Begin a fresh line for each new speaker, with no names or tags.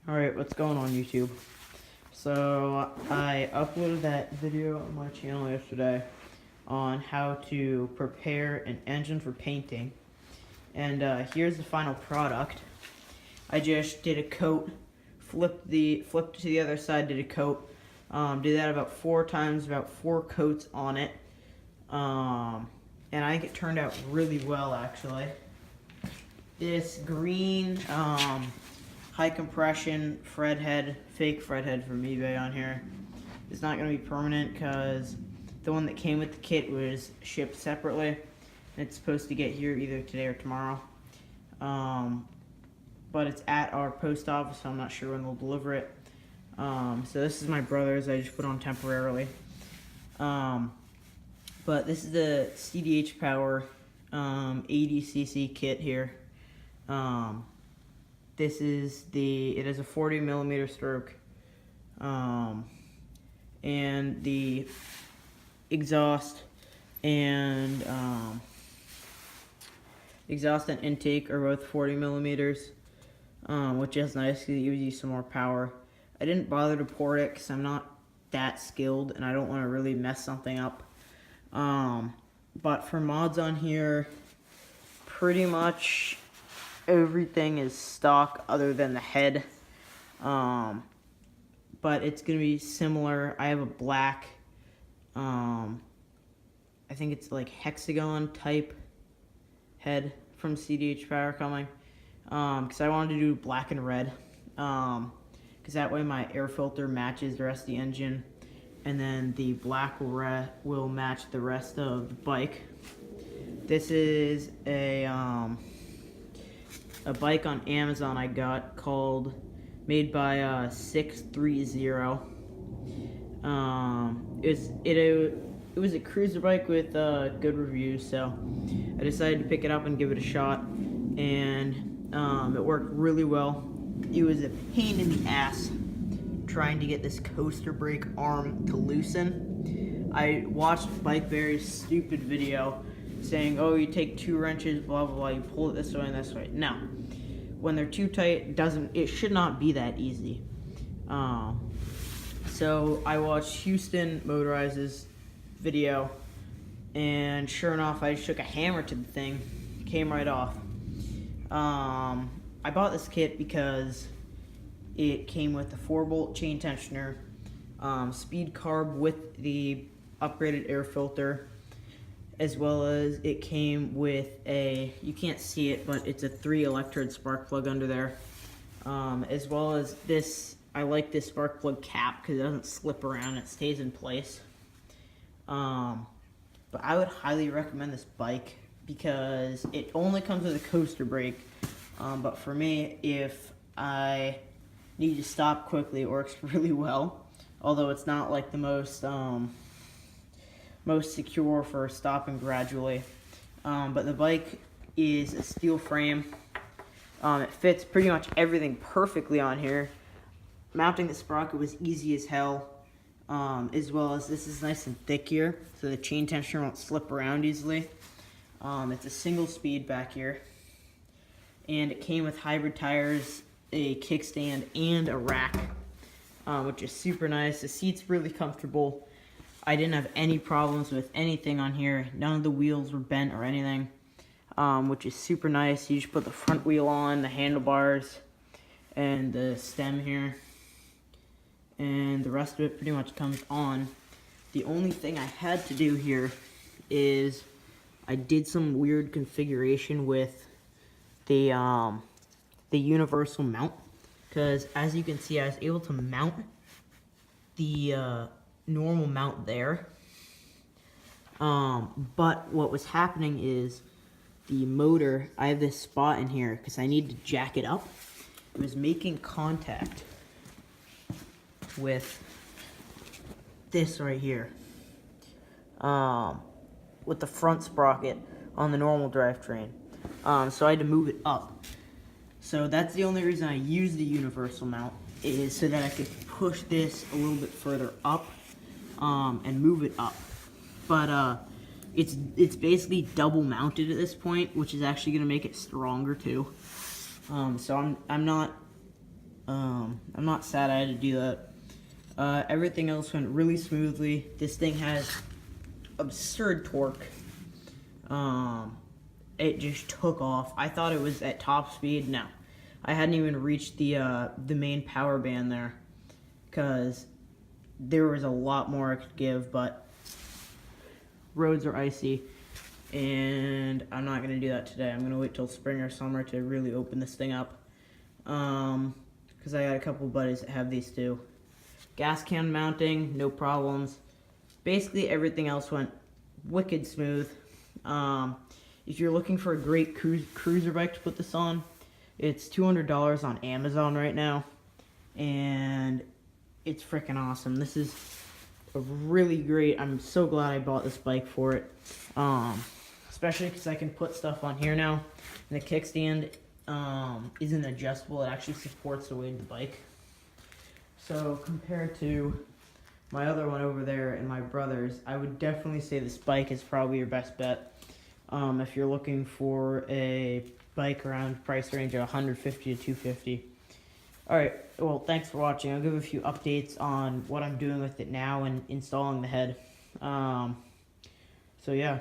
Alright, what's going on YouTube? So, I uploaded that video on my channel yesterday on how to prepare an engine for painting. And here's the final product. I just did a coat, flipped to the other side, did a coat. Did that about 4 times, about 4 coats on it. And I think it turned out really well, actually. This green, high compression Fred head, fake Fred head from eBay on here. It's not going to be permanent because the one that came with the kit was shipped separately. It's supposed to get here either today or tomorrow. But it's at our post office, so I'm not sure when they'll deliver it. So this is my brother's, I just put on temporarily. But this is the Cdhpower 80cc kit here. This is it has a 40mm stroke, and the exhaust and intake are both 40mm, which is nice because it gives you some more power. I didn't bother to port it because I'm not that skilled and I don't want to really mess something up. But for mods on here, pretty much everything is stock other than the head, but it's gonna be similar. I have a black, I think it's like hexagon type head from Cdhpower coming, because I wanted to do black and red, because that way my air filter matches the rest of the engine, and then the black will match the rest of the bike. This is a bike on Amazon I got made by sixthreezero. It was a cruiser bike with good reviews, so I decided to pick it up and give it a shot, and it worked really well. It was a pain in the ass trying to get this coaster brake arm to loosen. I watched BikeBerry's stupid video saying, oh, you take 2 wrenches, blah blah blah, you pull it this way and this way. No, when they're too tight, it should not be that easy. So I watched Houston Motorized's video, and sure enough, I just took a hammer to the thing, came right off. I bought this kit because it came with a 4-bolt chain tensioner, speed carb with the upgraded air filter, as well as it came with you can't see it, but it's a 3-electrode spark plug under there, as well as this. I like this spark plug cap because it doesn't slip around, it stays in place. But I would highly recommend this bike because it only comes with a coaster brake, but for me, if I need to stop quickly, it works really well, although it's not like the most secure for stopping gradually. But the bike is a steel frame. It fits pretty much everything perfectly on here. Mounting the sprocket was easy as hell, as well as this is nice and thick here, so the chain tensioner won't slip around easily. It's a single speed back here, and it came with hybrid tires, a kickstand, and a rack, which is super nice. The seat's really comfortable. I didn't have any problems with anything on here. None of the wheels were bent or anything, which is super nice. You just put the front wheel on, the handlebars, and the stem here, and the rest of it pretty much comes on. The only thing I had to do here is I did some weird configuration with the universal mount, because as you can see, I was able to mount the normal mount there, but what was happening is the motor, I have this spot in here because I need to jack it up. It was making contact with this right here, with the front sprocket on the normal drivetrain, so I had to move it up. So that's the only reason I use the universal mount, is so that I could push this a little bit further up, and move it up. But it's basically double mounted at this point, which is actually going to make it stronger too. So I'm not I'm not sad I had to do that. Everything else went really smoothly. This thing has absurd torque. It just took off. I thought it was at top speed. No, I hadn't even reached the main power band there, because there was a lot more I could give, but roads are icy, and I'm not going to do that today. I'm going to wait till spring or summer to really open this thing up, because I got a couple buddies that have these too. Gas can mounting, no problems. Basically everything else went wicked smooth. If you're looking for a great cruiser bike to put this on, it's $200 on Amazon right now, and it's freaking awesome. This is a really great, I'm so glad I bought this bike for it, especially because I can put stuff on here now, and the kickstand isn't adjustable. It actually supports the weight of the bike. So compared to my other one over there and my brother's, I would definitely say this bike is probably your best bet. If you're looking for a bike around price range of $150 to $250. Alright, well, thanks for watching. I'll give a few updates on what I'm doing with it now and installing the head. So yeah.